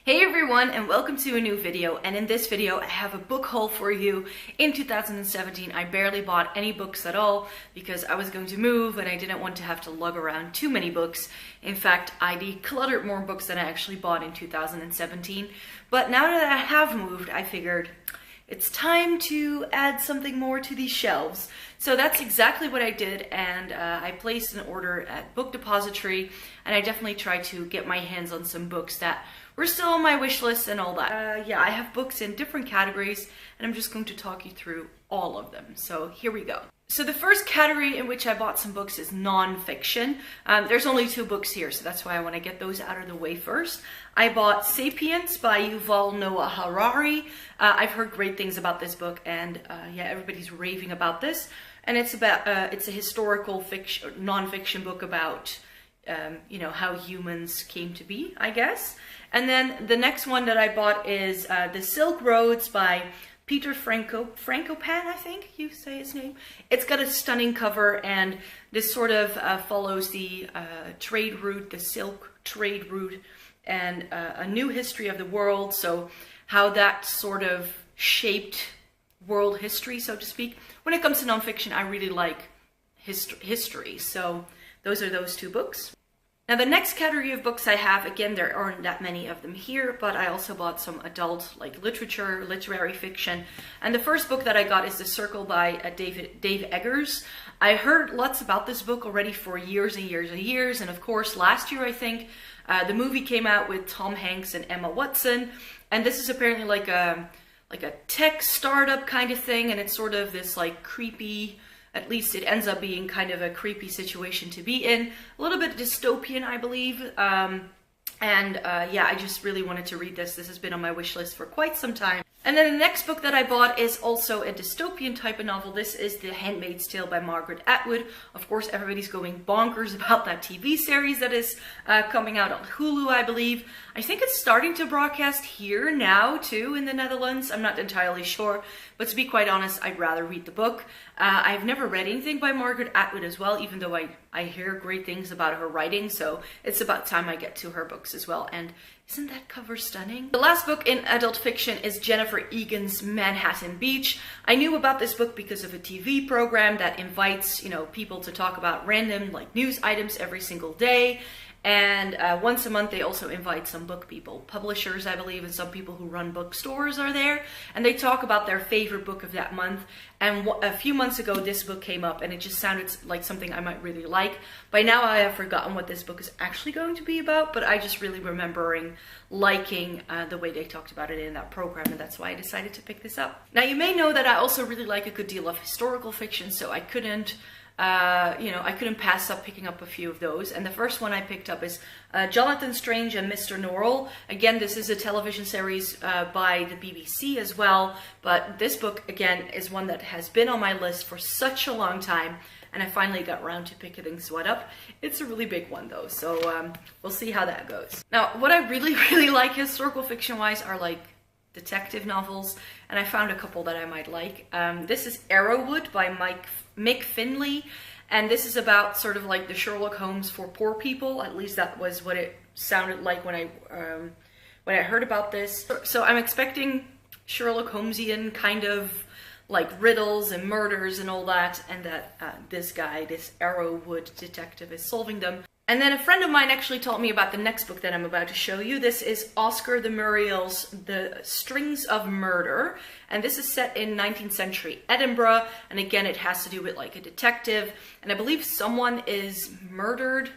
Hey everyone, and welcome to a new video. And in this video I have a book haul for you. In 2017 I barely bought any books at all because I was going to move and I didn't want to have to lug around too many books. In fact, I decluttered more books than I actually bought in 2017. But now that I have moved, I figured it's time to add something more to these shelves. So that's exactly what I did, and I placed an order at Book Depository, and I definitely tried to get my hands on some books that were still on my wish list and all that. Yeah, I have books in different categories, and I'm just going to talk you through all of them. So here we go. So the first category in which I bought some books is nonfiction. There's only 2 books here, so that's why I want to get those out of the way first. I bought *Sapiens* by Yuval Noah Harari. I've heard great things about this book, and yeah, everybody's raving about this. And it's about it's a historical fiction, nonfiction book about you know, how humans came to be, I guess. And then the next one that I bought is *The Silk Roads* by Peter Frankopan, I think you say his name. It's got a stunning cover, and this sort of follows the trade route, the silk trade route, and a new history of the world. So how that sort of shaped world history, so to speak. When it comes to nonfiction, I really like history. So those are those 2 books. Now the next category of books I have, again, there aren't that many of them here, but I also bought some adult, like literature, literary fiction. And the first book that I got is *The Circle* by Dave Eggers. I heard lots about this book already for years and years and years. And of course, last year, I think, the movie came out with Tom Hanks and Emma Watson. And this is apparently like a tech startup kind of thing. And it's sort of this like creepy, at least it ends up being kind of a creepy situation to be in. A little bit dystopian, I believe. Yeah, I just really wanted to read this. This has been on my wish list for quite some time. And then the next book that I bought is also a dystopian type of novel. This is *The Handmaid's Tale* by Margaret Atwood. Of course, everybody's going bonkers about that TV series that is coming out on Hulu, I believe. I think it's starting to broadcast here now, too, in the Netherlands. I'm not entirely sure. But to be quite honest, I'd rather read the book. I've never read anything by Margaret Atwood as well, even though I hear great things about her writing. So it's about time I get to her books as well. And isn't that cover stunning? The last book in adult fiction is Jennifer Egan's *Manhattan Beach*. I knew about this book because of a TV program that invites, you know, people to talk about random like news items every single day. And once a month, they also invite some book people, publishers, I believe, and some people who run bookstores are there. And they talk about their favorite book of that month. And a few months ago, this book came up, and it just sounded like something I might really like. By now, I have forgotten what this book is actually going to be about, but I just really remembering liking the way they talked about it in that program, and that's why I decided to pick this up. Now, you may know that I also really like a good deal of historical fiction, so I couldn't you know, I couldn't pass up picking up a few of those. And the first one I picked up is Jonathan Strange and Mr. Norrell. Again, this is a television series by the BBC as well. But this book, again, is one that has been on my list for such a long time. And I finally got around to picking one up. It's a really big one, though. So we'll see how that goes. Now, what I really, really like historical fiction-wise are like detective novels. And I found a couple that I might like. This is *Arrowwood* by Mick Finley, and this is about sort of like the Sherlock Holmes for poor people. At least that was what it sounded like when I heard about this. So I'm expecting Sherlock Holmesian kind of like riddles and murders and all that, and that this guy, this Arrowwood detective, is solving them. And then a friend of mine actually told me about the next book that I'm about to show you. This is Oscar de Muriel's *The Strings of Murder*. And this is set in 19th century Edinburgh. And again, it has to do with like a detective. And I believe someone is murdered.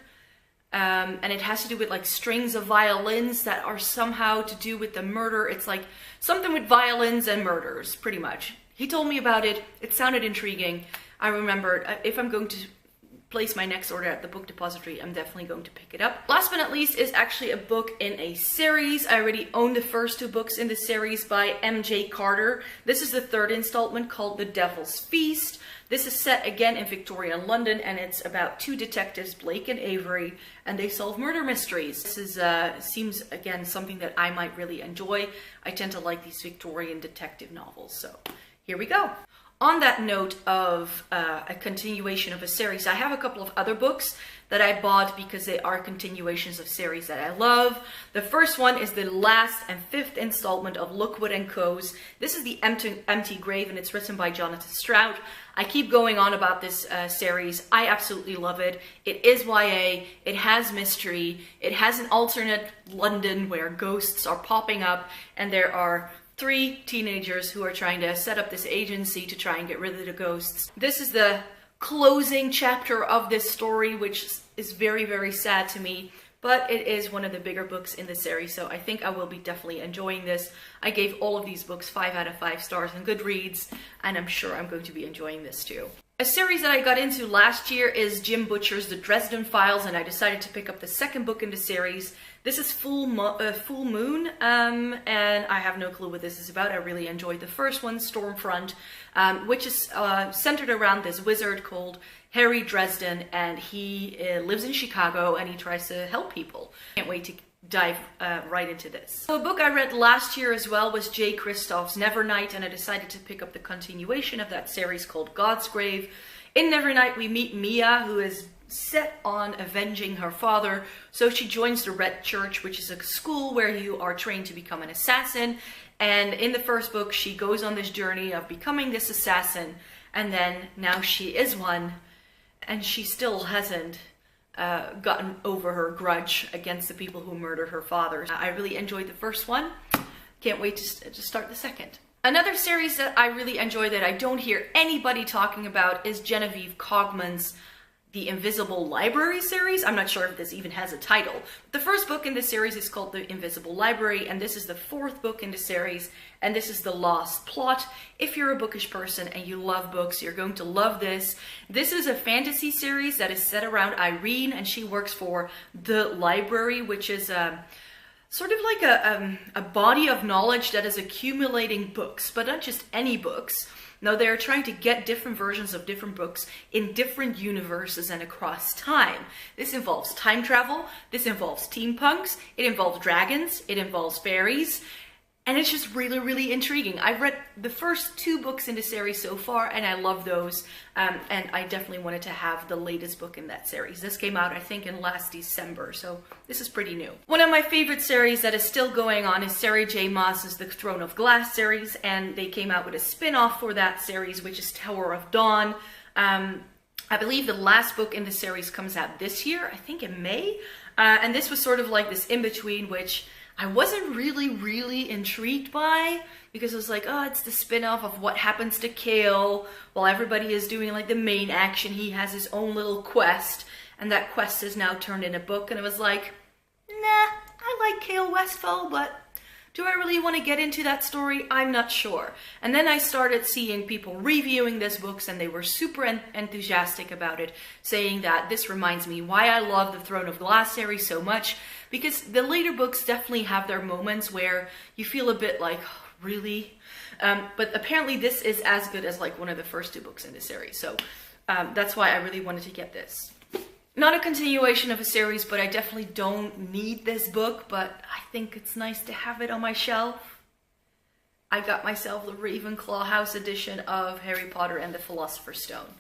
And it has to do with like strings of violins that are somehow to do with the murder. It's like something with violins and murders, pretty much. He told me about it. It sounded intriguing. I remembered if I'm going to place my next order at the Book Depository, I'm definitely going to pick it up. Last but not least is actually a book in a series. I already own the first 2 books in the series by M.J. Carter. This is the 3rd installment called *The Devil's Feast*. This is set again in Victorian London, and it's about 2 detectives, Blake and Avery, and they solve murder mysteries. This is seems again something that I might really enjoy. I tend to like these Victorian detective novels, so here we go. On that note of a continuation of a series, I have a couple of other books that I bought because they are continuations of series that I love. The first one is the last and 5th installment of Lookwood & Co.'s. This is The Empty Grave, and it's written by Jonathan Strout. I keep going on about this series. I absolutely love it. It is YA, it has mystery, it has an alternate London where ghosts are popping up, and there are 3 teenagers who are trying to set up this agency to try and get rid of the ghosts. This is the closing chapter of this story, which is very, very sad to me, but it is one of the bigger books in the series, so I think I will be definitely enjoying this. I gave all of these books 5 out of 5 stars on Goodreads, and I'm sure I'm going to be enjoying this too. A series that I got into last year is Jim Butcher's The Dresden Files, and I decided to pick up the 2nd book in the series. This is Full Moon, and I have no clue what this is about. I really enjoyed the first one, Stormfront, which is centered around this wizard called Harry Dresden, and he lives in Chicago and he tries to help people. Can't wait to dive right into this. So a book I read last year as well was Jay Kristoff's Nevernight, and I decided to pick up the continuation of that series called God's Grave. In Nevernight we meet Mia, who is set on avenging her father, so she joins the Red Church, which is a school where you are trained to become an assassin. And in the first book she goes on this journey of becoming this assassin, and then now she is one, and she still hasn't gotten over her grudge against the people who murdered her father. I really enjoyed the first one. Can't wait to start the second. Another series that I really enjoy that I don't hear anybody talking about is Genevieve Cogman's The Invisible Library series. I'm not sure if this even has a title. The first book in the series is called The Invisible Library, and this is the 4th book in the series, and this is the Lost Plot. If you're a bookish person and you love books, you're going to love this. This is a fantasy series that is set around Irene, and she works for the library, which is sort of like a body of knowledge that is accumulating books, but not just any books. No, they're trying to get different versions of different books in different universes and across time. This involves time travel, this involves steampunks, it involves dragons, it involves fairies, and it's just really, really intriguing. I've read the first 2 books in the series so far, and I love those, and I definitely wanted to have the latest book in that series. This came out, I think, in last December, so this is pretty new. One of my favorite series that is still going on is Sarah J. Maas's The Throne of Glass series, and they came out with a spin-off for that series, which is Tower of Dawn. I believe the last book in the series comes out this year, I think in May, and this was sort of like this in-between, which I wasn't really intrigued by, because it was like, oh, it's the spin-off of what happens to Cale while everybody is doing like the main action. He has his own little quest, and that quest is now turned in a book, and it was like, nah, I like Cale Westfall, but do I really want to get into that story? I'm not sure. And then I started seeing people reviewing these books, and they were super enthusiastic about it, saying that this reminds me why I love the Throne of Glass series so much, because the later books definitely have their moments where you feel a bit like, oh, really? But apparently this is as good as like one of the first 2 books in the series, so that's why I really wanted to get this. Not a continuation of a series, but I definitely don't need this book, but I think it's nice to have it on my shelf. I got myself the Ravenclaw House edition of Harry Potter and the Philosopher's Stone.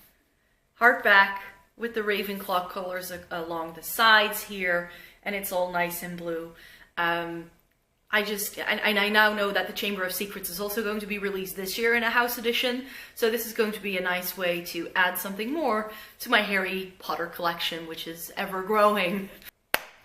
Hardback with the Ravenclaw colors along the sides here, and it's all nice and blue. I now know that the Chamber of Secrets is also going to be released this year in a house edition, so this is going to be a nice way to add something more to my Harry Potter collection, which is ever growing.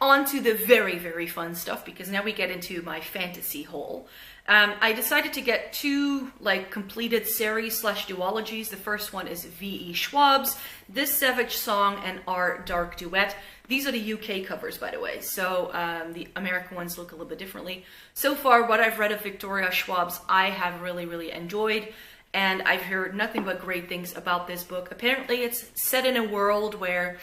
On to the very, very fun stuff, because now we get into my fantasy haul. I decided to get 2 like completed series / duologies. The first one is V.E. Schwab's This Savage Song and Our Dark Duet. These are the UK covers, by the way, so the American ones look a little bit differently. So far, what I've read of Victoria Schwab's, I have really enjoyed, and I've heard nothing but great things about this book. Apparently, it's set in a world where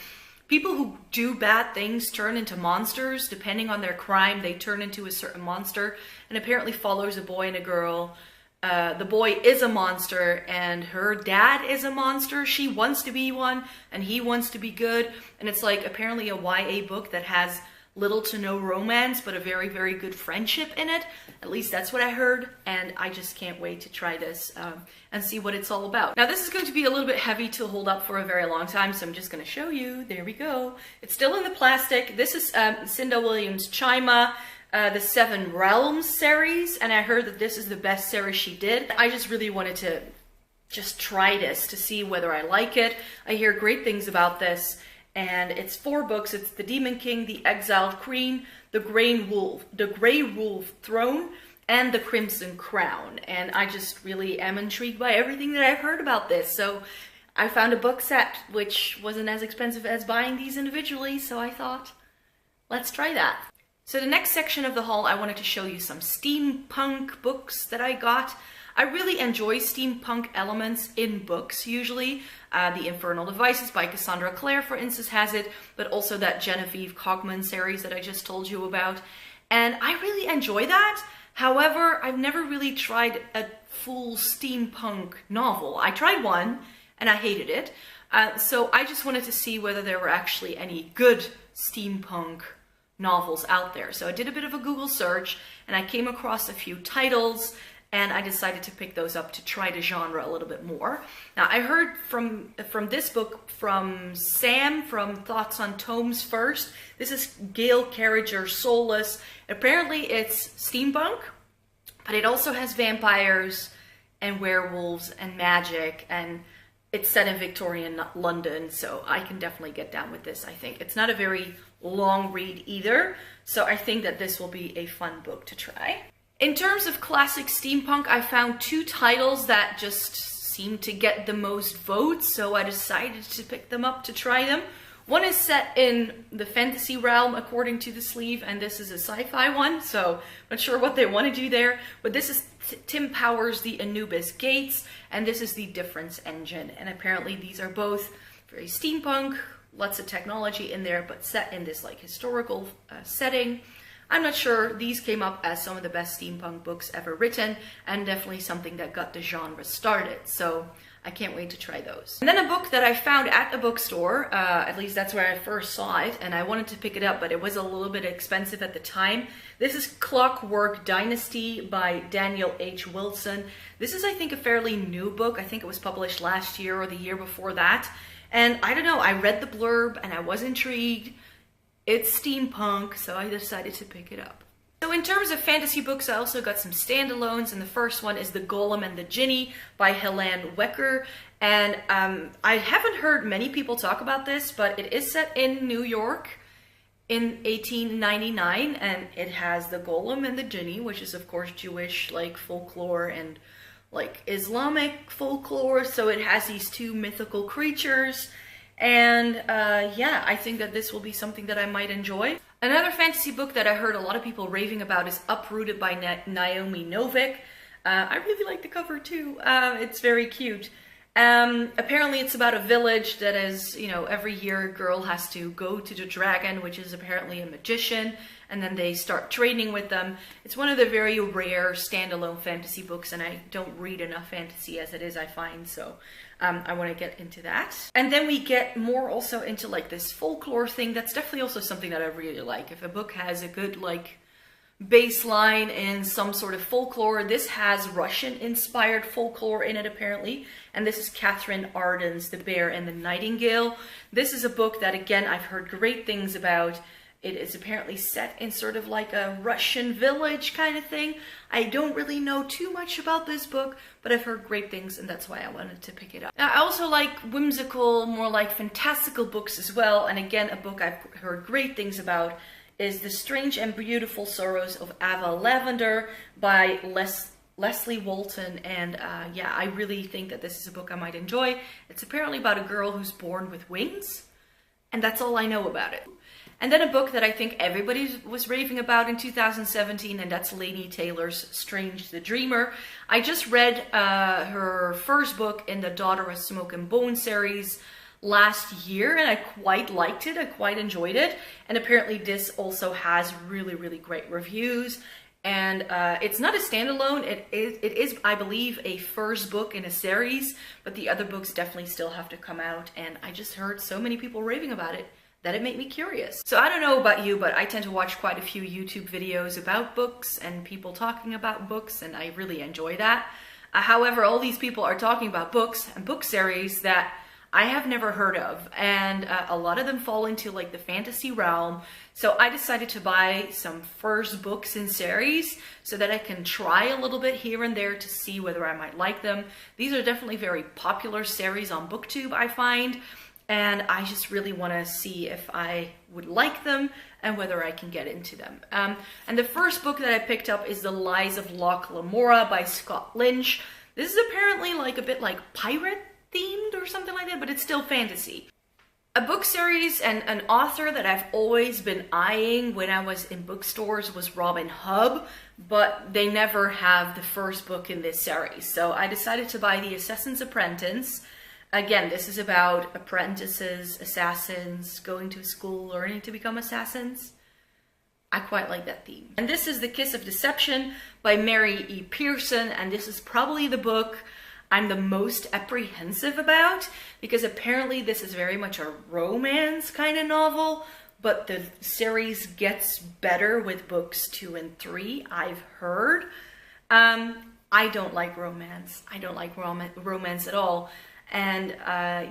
people who do bad things turn into monsters. Depending on their crime, they turn into a certain monster, and apparently follows a boy and a girl. The boy is a monster, and her dad is a monster. She wants to be one, and he wants to be good. And it's like apparently a YA book that has little to no romance, but a very, very good friendship in it. At least that's what I heard, and I just can't wait to try this and see what it's all about. Now, this is going to be a little bit heavy to hold up for a very long time, so I'm just going to show you. There we go. It's still in the plastic. This is Cinda Williams' Chima, the Seven Realms series, and I heard that this is the best series she did. I just really wanted to just try this to see whether I like it. I hear great things about this. And it's 4 books. It's The Demon King, The Exiled Queen, The Grey Wolf Throne, and The Crimson Crown. And I just really am intrigued by everything that I've heard about this. So I found a book set which wasn't as expensive as buying these individually, so I thought, let's try that. So the next section of the haul, I wanted to show you some steampunk books that I got. I really enjoy steampunk elements in books, usually. The Infernal Devices by Cassandra Clare, for instance, has it, but also that Genevieve Cogman series that I just told you about. And I really enjoy that. However, I've never really tried a full steampunk novel. I tried one, and I hated it. So I just wanted to see whether there were actually any good steampunk novels out there. So I did a bit of a Google search, and I came across a few titles, and I decided to pick those up to try the genre a little bit more. Now, I heard from this book from Sam from Thoughts on Tomes First. This is Gail Carriger's Soulless. Apparently it's steampunk, but it also has vampires and werewolves and magic, and it's set in Victorian London, so I can definitely get down with this, I think. It's not a very long read either, so I think that this will be a fun book to try. In terms of classic steampunk, I found 2 titles that just seemed to get the most votes, so I decided to pick them up to try them. One is set in the fantasy realm, according to the sleeve, and this is a sci-fi one, so I'm not sure what they want to do there. But this is Tim Powers' The Anubis Gates, and this is The Difference Engine. And apparently these are both very steampunk, lots of technology in there, but set in this like historical setting. I'm not sure. These came up as some of the best steampunk books ever written, and definitely something that got the genre started. So I can't wait to try those. And then a book that I found at a bookstore, at least that's where I first saw it, and I wanted to pick it up, but it was a little bit expensive at the time. This is Clockwork Dynasty by Daniel H. Wilson. This is, I think, a fairly new book. I think it was published last year or the year before that. And I don't know, I read the blurb and I was intrigued. It's steampunk, so I decided to pick it up. So in terms of fantasy books, I also got some standalones, and the first one is The Golem and the Jinni by Helene Wecker. And I haven't heard many people talk about this, but it is set in New York in 1899, and it has the Golem and the Jinni, which is of course Jewish like folklore and like Islamic folklore, so it has these 2 mythical creatures. And yeah, I think that this will be something that I might enjoy. Another fantasy book that I heard a lot of people raving about is Uprooted by Naomi Novik. I really like the cover too. It's very cute. Apparently it's about a village that is, you know, every year a girl has to go to the dragon, which is apparently a magician, and then they start training with them. It's one of the very rare standalone fantasy books, and I don't read enough fantasy as it is, I find, so I want to get into that. And then we get more also into like this folklore thing. That's definitely also something that I really like. If a book has a good like baseline in some sort of folklore. This has Russian-inspired folklore in it, apparently. And this is Catherine Arden's The Bear and the Nightingale. This is a book that, again, I've heard great things about. It is apparently set in sort of like a Russian village kind of thing. I don't really know too much about this book, but I've heard great things, and that's why I wanted to pick it up. Now, I also like whimsical, more like fantastical books as well. And again, a book I've heard great things about is The Strange and Beautiful Sorrows of Ava Lavender by Leslie Walton. And yeah, I really think that this is a book I might enjoy. It's apparently about a girl who's born with wings, and that's all I know about it. And then a book that I think everybody was raving about in 2017, and that's Laini Taylor's Strange the Dreamer. I just read her first book in the Daughter of Smoke and Bone series last year, and I quite liked it. I quite enjoyed it. And apparently this also has really, really great reviews. And it's not a standalone. It is, I believe, a first book in a series, but the other books definitely still have to come out. And I just heard so many people raving about it that it made me curious. So I don't know about you, but I tend to watch quite a few YouTube videos about books and people talking about books, and I really enjoy that. However, all these people are talking about books and book series that I have never heard of, and a lot of them fall into like the fantasy realm. So I decided to buy some first books in series so that I can try a little bit here and there to see whether I might like them. These are definitely very popular series on BookTube, I find, and I just really want to see if I would like them and whether I can get into them. And the first book that I picked up is The Lies of Locke Lamora by Scott Lynch. This is apparently like a bit like pirate themed or something like that, but it's still fantasy. A book series and an author that I've always been eyeing when I was in bookstores was Robin Hubb, but they never have the first book in this series. So I decided to buy The Assassin's Apprentice. Again, this is about apprentices, assassins, going to school, learning to become assassins. I quite like that theme. And this is The Kiss of Deception by Mary E. Pearson, and this is probably the book I'm the most apprehensive about, because apparently this is very much a romance kind of novel, but the series gets better with books 2 and 3, I've heard. I don't like romance. I don't like romance at all. And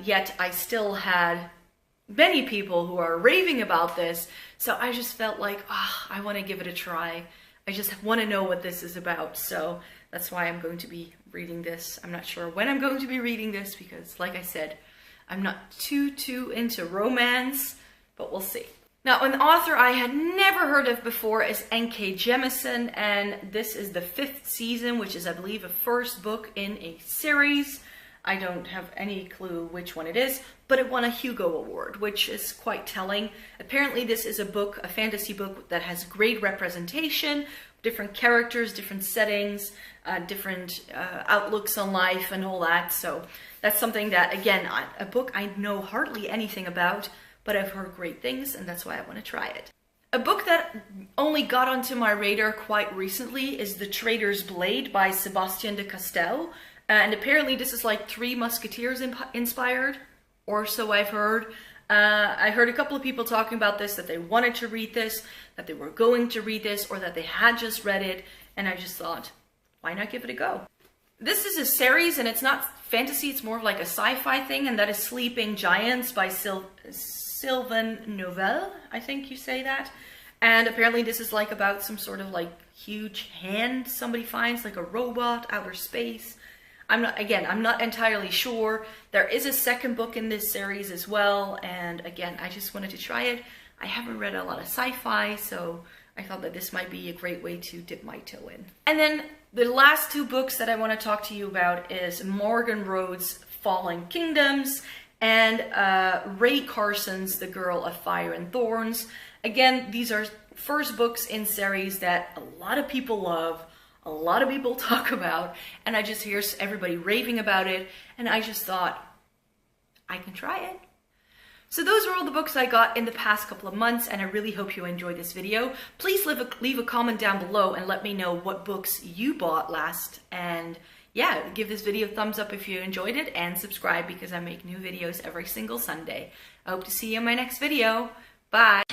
yet I still had many people who are raving about this, so I just felt like, I want to give it a try. I just want to know what this is about, so that's why I'm going to be reading this. I'm not sure when I'm going to be reading this because, like I said, I'm not too into romance, but we'll see. Now, an author I had never heard of before is N.K. Jemisin, and this is the 5th season, which is, I believe, a first book in a series. I don't have any clue which one it is, but it won a Hugo Award, which is quite telling. Apparently this is a book, a fantasy book that has great representation, different characters, different settings, different outlooks on life and all that. So that's something that, again, a book I know hardly anything about, but I've heard great things, and that's why I want to try it. A book that only got onto my radar quite recently is The Traitor's Blade by Sébastien de Castel. And apparently this is like Three Musketeers inspired, or so I've heard. I heard a couple of people talking about this, that they wanted to read this, that they were going to read this, or that they had just read it, and I just thought, why not give it a go? This is a series, and it's not fantasy, it's more like a sci-fi thing, and that is Sleeping Giants by Sylvain Novelle, I think you say that. And apparently this is like about some sort of like huge hand somebody finds, like a robot, outer space. I'm not entirely sure. There is a second book in this series as well, and again, I just wanted to try it. I haven't read a lot of sci-fi, so I thought that this might be a great way to dip my toe in. And then the last 2 books that I want to talk to you about is Morgan Rhodes' Fallen Kingdoms and Ray Carson's The Girl of Fire and Thorns. Again, these are first books in series that a lot of people love, a lot of people talk about, and I just hear everybody raving about it, and I just thought, I can try it. So those are all the books I got in the past couple of months, and I really hope you enjoyed this video. Please leave a comment down below and let me know what books you bought last, and yeah, give this video a thumbs up if you enjoyed it, and subscribe because I make new videos every single Sunday. I hope to see you in my next video. Bye!